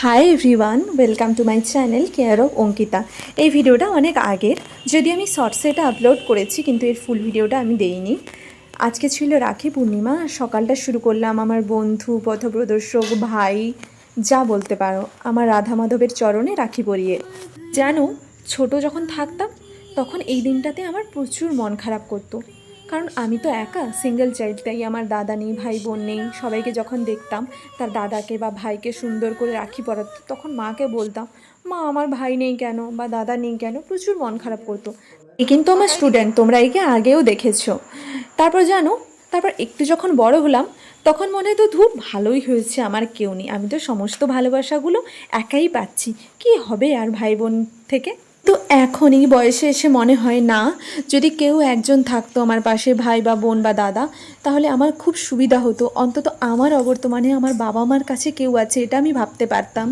Hi everyone, welcome to my channel care of Ankita. এই ভিডিওটা অনেক আগের, যদি আমি শর্টসে এটা আপলোড করেছি কিন্তু এর ফুল ভিডিওটা আমি দেইনি। আজকে ছিল রাখি পূর্ণিমা। সকালটা শুরু করলাম আমার বন্ধু, পথপ্রদর্শক, ভাই, যা বলতে পারো, আমার রাধা মাধবের চরণে রাখি পরিয়ে। জানো, ছোট যখন থাকতাম তখন এই দিনটাতে আমার প্রচুর মন খারাপ করতো, কারণ আমি তো একা সিঙ্গেল চাইল্ড, তাই আমার দাদা নেই, ভাই বোন নেই। সবাইকে যখন দেখতাম তার দাদাকে বা ভাইকে সুন্দর করে রাখি পরাতো, তখন মাকে বলতাম, মা আমার ভাই নেই কেন বা দাদা নেই কেন, প্রচুর মন খারাপ করতো। এ কিন্তু আমার স্টুডেন্ট, তোমরা একে আগেও দেখেছো। তারপর জানো, তারপর একটু যখন বড় হলাম তখন মনে হতো ধুর ভালোই হয়েছে আমার কেউ নেই, আমি তো সমস্ত ভালোবাসাগুলো একাই পাচ্ছি, কি হবে আর ভাই বোন থেকে। তো এখন এই বয়সে এসে মনে হয় না, যদি কেউ একজন থাকতো আমার পাশে, ভাই বা বোন বা দাদা, তাহলে আমার খুব সুবিধা হতো। অন্তত আমার অবর্তমানে আমার বাবা মার কাছে কেউ আছে, এটা আমি ভাবতে পারতাম।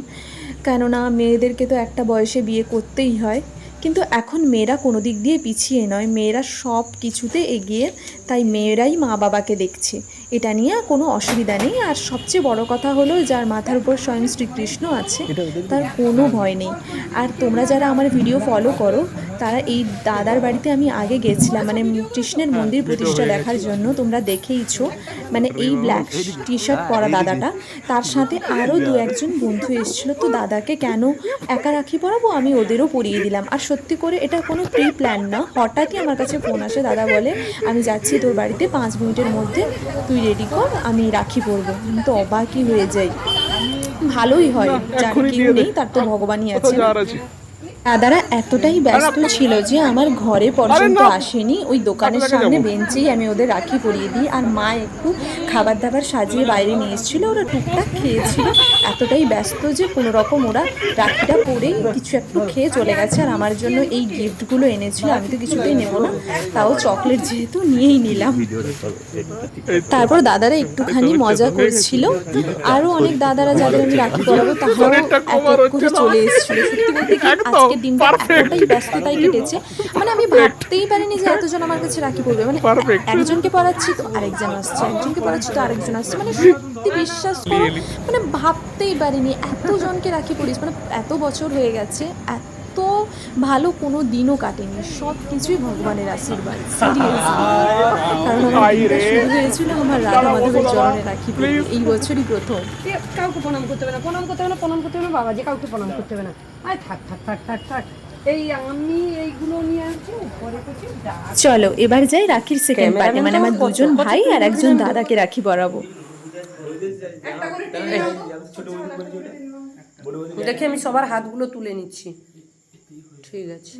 কেননা মেয়েদেরকে তো একটা বয়সে বিয়ে করতেই হয়, কিন্তু এখন মেয়েরা কোনো দিক দিয়ে পিছিয়ে নয়, মেয়েরা সব কিছুতে এগিয়ে, তাই মেয়েরাই মা বাবাকে দেখছে, এটা নিয়ে কোনো অসুবিধা নেই। আর সবচেয়ে বড় কথা হলো, যার মাথার উপর স্বয়ং শ্রীকৃষ্ণ আছে তার কোনো ভয় নেই। আর তোমরা যারা আমার ভিডিও ফলো করো, তারা এই দাদার বাড়িতে আমি আগে গেছিলাম, মানে কৃষ্ণের মন্দির প্রতিষ্ঠা দেখার জন্য, তোমরা দেখেইছো। মানে এই ব্ল্যাক টি শার্ট পরা দাদাটা, তার সাথে আরও দু একজন বন্ধু এসেছিলো। তো দাদাকে কেন একা রাখি পরাবো, আমি ওদেরও পরিয়ে দিলাম। আর সত্যি করে এটা কোনো প্রি প্ল্যান না, হঠাৎই আমার কাছে ফোন আসে, দাদা বলে আমি যাচ্ছি তোর বাড়িতে, 5 মিনিটের মধ্যে তুই রেডি কর, আমি রাখি পরবো। আমি তো অবাকই হয়ে যাই। ভালোই হয়, যার কেউ নেই তার তো ভগবানই আছে। দাদারা এতটাই ব্যস্ত ছিল যে আমার ঘরে পর্যন্ত আসেনি, ওই দোকানের সামনে বেঞ্চেই আমি ওদের রাখি পরিয়ে দিই। আর মা একটু খাবার দাবার সাজিয়ে বাইরে নিয়ে এসেছিলো, ওরা টুকটাক খেয়েছিল। এতটাই ব্যস্ত যে কোনো রকম ওরা রাখিটা পরেই কিছু একটু খেয়ে চলে গেছে। আর আমার জন্য এই গিফটগুলো এনেছিল, আমি তো কিছুতেই নেবো না, তাও চকলেট যেহেতু নিয়েই নিলাম। তারপর দাদারা একটুখানি মজা করছিল, আরও অনেক দাদারা যাদের আমি রাখি পরাবো তারাও এক এক করে চলে এসেছিল। সত্যি বলতে কি, আজকের দিনটা এতটাই ব্যস্ততায় কেটেছে, মানে আমি ভাবতেই পারিনি যে এতজন আমার কাছে রাখি পড়বে। মানে একজনকে পড়াচ্ছি তো আরেকজন আসছে, একজনকে পড়াচ্ছি তো আরেকজন আসছে, মানে সত্যি বিশ্বাস করো, মানে ভাবতেই পারিনি এতজনকে রাখি পড়িস। মানে এত বছর হয়ে গেছে, এত ভালো কোনো দিনও কাটেনি, সব কিছুই ভগবানের আশীর্বাদ, সিরিয়াসলি। কারণ আমার দিনটা শুরু হয়েছিল আমার রাধা মাধবের চরণে রাখি পরিয়ে, এই বছরই প্রথম। কাউকে প্রণাম করতে হবে না, প্রণাম করতে হবে না, প্রণাম করতে হবে না, বাবাজি কাউকে প্রণাম করতে হবে না। আয় থাক থাক থাক থাক থাক, এই আমি এইগুলো নিয়ে আসছি পরে করছি। চলো এবার যাই রাখির সেকেন্ড পার্টে, মানে আমার দুজন ভাই আর একজন দাদাকে রাখি পরাবো। দেখে আমি সবার হাতগুলো তুলে নিচ্ছি, ঠিক আছে।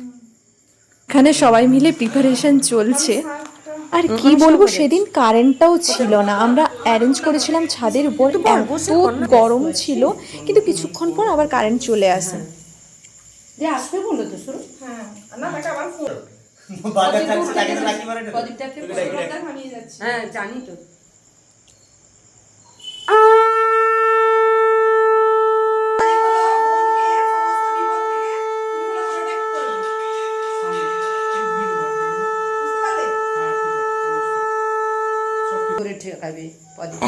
এখানে সবাই মিলে প্রিপারেশন চলছে। আর কি বলবো, সেদিন কারেন্টটাও ছিল না, আমরা অ্যারেঞ্জ করেছিলাম ছাদের উপর, এত গরম ছিল, কিন্তু কিছুক্ষণ পর আবার কারেন্ট চলে আসে। যে আসবে বললো তো শুরু, হ্যাঁ জানি তো।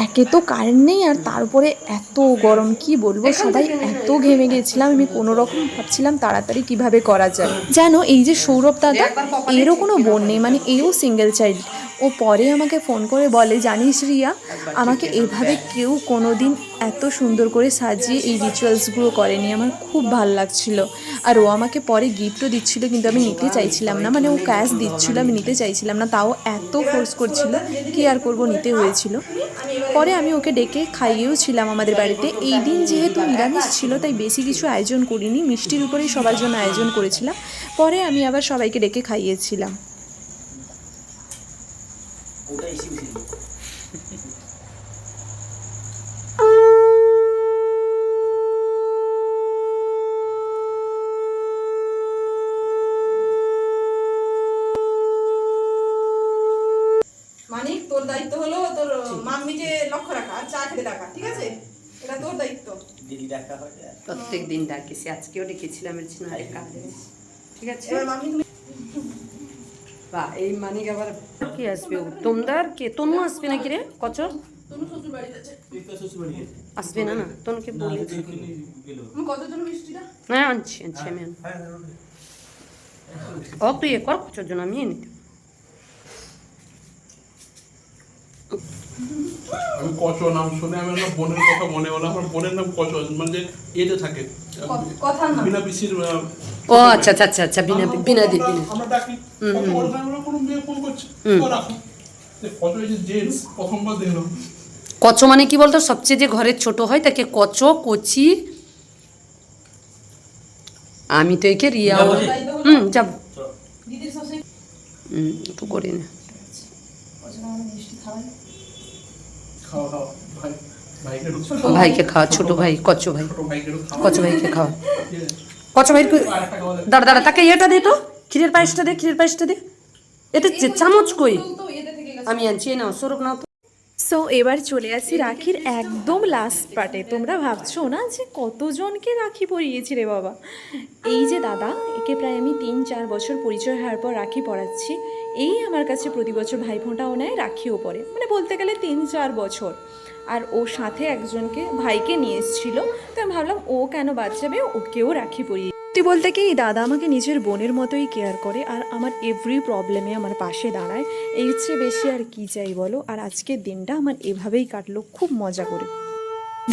একে তো কারেন্ট নেই, আর তারপরে এত গরম, কি বলবো, সবাই এত ঘেমে গেছিলাম, আমি কোনো রকম ভাবছিলাম তাড়াতাড়ি কিভাবে করা যায়। জানো, এই যে সৌরভ দাদা, এরও কোনো বোন নেই, মানে এও সিঙ্গেল চাইল্ড। ও পরে আমাকে ফোন করে বলে, জানিস রিয়া, আমাকে এভাবে কেউ কোনো দিন এত সুন্দর করে সাজিয়ে এই রিচুয়ালসগুলো করেনি, আমার খুব ভাল লাগছিল। আর ও আমাকে পরে গিফটও দিচ্ছিল, কিন্তু আমি নিতে চাইছিলাম না, মানে ও ক্যাশ দিচ্ছিল, আমি নিতে চাইছিলাম না, তাও এত ফোর্স করছিল, কি আর করব, নিতে হয়েছিল। পরে আমি ওকে ডেকে খাইয়েও ছিলাম আমাদের বাড়িতে। এই দিন যেহেতু নিরামিষ ছিল, তাই বেশি কিছু আয়োজন করিনি, মিষ্টির উপরেই সবার জন্য আয়োজন করেছিলাম। পরে আমি আবার সবাইকে ডেকে খাইয়েছিলাম। মানিক, তোর দায়িত্ব হলো তোর মাম্মিকে লক্ষ্য রাখা আর চা খেতে ডাকা, ঠিক আছে? এটা তোর দায়িত্ব। প্রত্যেক দিন ডাকিছি, আজকেও ডেকেছিলাম, ঠিক আছে। এবার মাম্মি তুমি বা এই মানিক আবার কি আসবে, তোমরা কে তনু আসবে নাকি রে, কচ তনু শ্বশুর বাড়ি যাচ্ছে। আসবে না না তনুকে বলেছি। আমি কতর জন্য মিষ্টিটা? হ্যাঁ আনছি আমি আনছি। ও তুই এ কর কচুর জন্য আমি এনে দেব। আমি কচ নাম শুনে আমি আমার বোনের কথা মনে হলো, আমার বোনের নাম কচ, মানে এতে থাকে কথার না। বিনা পিসির ও আচ্ছা আচ্ছা আচ্ছা আচ্ছা বিনা বিনা দি বিনা। আমরা ডাকি কত বড় ফ্যামিলি, কোনো মেয়ে ফোন করছে তো রাখো কচ, এই যে জেন্টস প্রথমবার দেখলাম। কচো মানে কি বলতো, সবচেয়ে যে ঘরের ছোট হয় তাকে কচো কচি। আমি তো একে রিয়া যাব দিদির শাশুড়ি একটু করি না। মিষ্টি খাওয়াই। খাওয়া খাওয়া ভাই, ভাইকে একটু খাওয়া, ভাইকে খাওয়া, ছোট ভাই কচো ভাই, ছোট ভাইকে একটু খাওয়া। কচো ভাইকে খাওয়া। ঠিক আছে? কচো ভাই আরেকটা খাওয়া দাঁড়া দাঁড়া তাকে এটা দে তো, ক্ষীরের পায়েসটা দে, ক্ষীরের পায়েসটা দে। এটা চামচ কই? তো এতে থেকে গেছে। আমি আনছি, নাও স্বরূপ নাও তো। সো এবার চলে আসি রাখির একদম লাস্ট পার্টে। তোমরা ভাবছো না যে কতজনকে রাখি পরিয়েছি রে বাবা। এই যে দাদা, একে প্রায় আমি 3-4 বছর পরিচয় হওয়ার পর রাখি পরাচ্ছি। এই আমার কাছে প্রতি বছর ভাইফোঁটাও নেয়, রাখিও পরে, মানে বলতে গেলে 3-4 বছর। আর ও সাথে একজনকে ভাইকে নিয়ে এসেছিলো, তো আমি ভাবলাম ও কেন বাচ্চাবে, ওকেও রাখি পরিয়ে। সত্যি বলতে কি, দাদা আমাকে নিজের বোনের মতোই কেয়ার করে আর আমার এভরি প্রবলেমে আমার পাশে দাঁড়ায়। এর চেয়ে বেশি আর কি চাই বলো। আর আজকের দিনটা আমার এভাবেই কাটলো, খুব মজা করে।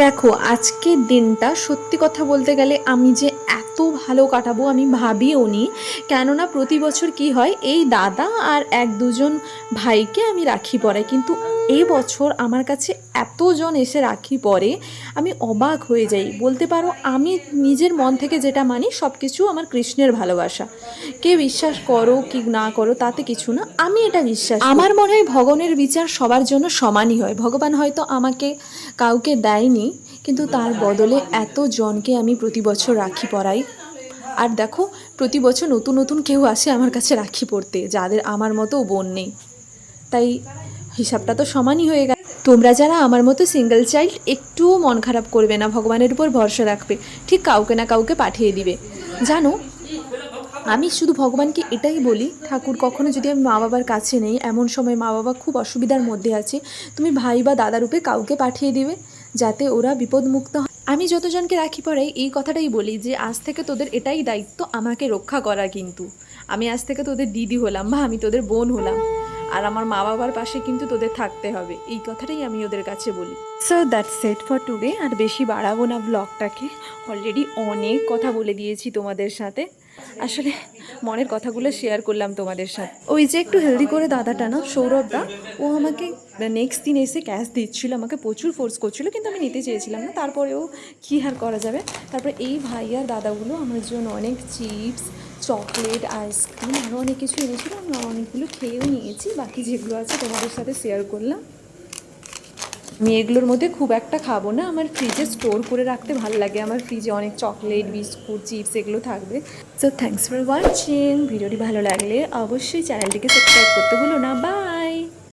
দেখো, আজকের দিনটা সত্যি কথা বলতে গেলে আমি যে এত ভালো কাটাবো আমি ভাবিও নি। কেননা প্রতি বছর কি হয়, এই দাদা আর 1-2 ভাইকে আমি রাখি পরাই, কিন্তু এই বছর আমার কাছে এতজন এসে রাখি পরে আমি অবাক হয়ে যাই। বলতে পারো আমি নিজের মন থেকে যেটা মানি সব কিছু আমার কৃষ্ণের ভালোবাসা। কে বিশ্বাস করো কি না করো তাতে কিছু না, আমি এটা বিশ্বাস করি। আমার মনে হয় ভগবানের বিচার সবার জন্য সমানই হয়। ভগবান হয়তো আমাকে কাউকে দেয়নি, কিন্তু তার বদলে এতজনকে আমি প্রতি বছর রাখি পরাই। আর দেখো, প্রতি বছর নতুন নতুন কেউ আসে আমার কাছে রাখি পরতে, যাদের আমার মতো বোন নেই। তাই হিসাবটা তো সমানই হয়ে গেল। তোমরা যারা আমার মতো সিঙ্গেল চাইল্ড, একটুও মন খারাপ করবে না, ভগবানের উপর ভরসা রাখবে, ঠিক কাউকে না কাউকে পাঠিয়ে দিবে। জানো, আমি শুধু ভগবানকে এটাই বলি, ঠাকুর কখনো যদি আমি মা বাবার কাছে নেই, এমন সময় মা বাবা খুব অসুবিধার মধ্যে আছে, তুমি ভাই বা দাদা রূপে কাউকে পাঠিয়ে দিবে, যাতে ওরা বিপদমুক্ত হয়। আমি যতজনকে রাখি পরাই এই কথাটাই বলি যে আজ থেকে তোদের এটাই দায়িত্ব আমাকে রক্ষা করা। কিন্তু আমি আজ থেকে তোদের দিদি হলাম বা আমি তোদের বোন হলাম, আর আমার মা বাবার পাশে কিন্তু তোদের থাকতে হবে, এই কথাটাই আমি ওদের কাছে বলি। So that's it for today. আর বেশি বাড়াবো না ব্লগটাকে, অলরেডি অনেক কথা বলে দিয়েছি তোমাদের সাথে। আসলে মনের কথাগুলো শেয়ার করলাম তোমাদের সাথে। ওই যে একটু হেলদি করে দাদাটা না, সৌরভ দা, ও আমাকে নেক্সট দিন এসে ক্যাশ দিচ্ছিল, আমাকে প্রচুর ফোর্স করছিল, কিন্তু আমি নিতে চেয়েছিলাম না। তারপরেও কী আর করা যাবে। তারপরে এই ভাই আর দাদাগুলো আমার জন্য অনেক চিপস, চকলেট, আইসক্রিম আরও অনেক কিছু এনেছিল। আমি অনেকগুলো খেয়েও নিয়েছি, বাকি যেগুলো আছে তোমাদের সাথে শেয়ার করলাম। আমি এগুলোর মধ্যে খুব একটা খাবো না, আমার ফ্রিজে স্টোর করে রাখতে ভালো লাগে। আমার ফ্রিজে অনেক চকলেট, বিস্কুট, চিপস এগুলো থাকবে। So thanks for watching. ভিডিওটি ভালো লাগলে অবশ্যই চ্যানেলটিকে সাবস্ক্রাইব করতে ভুলো না। বাই।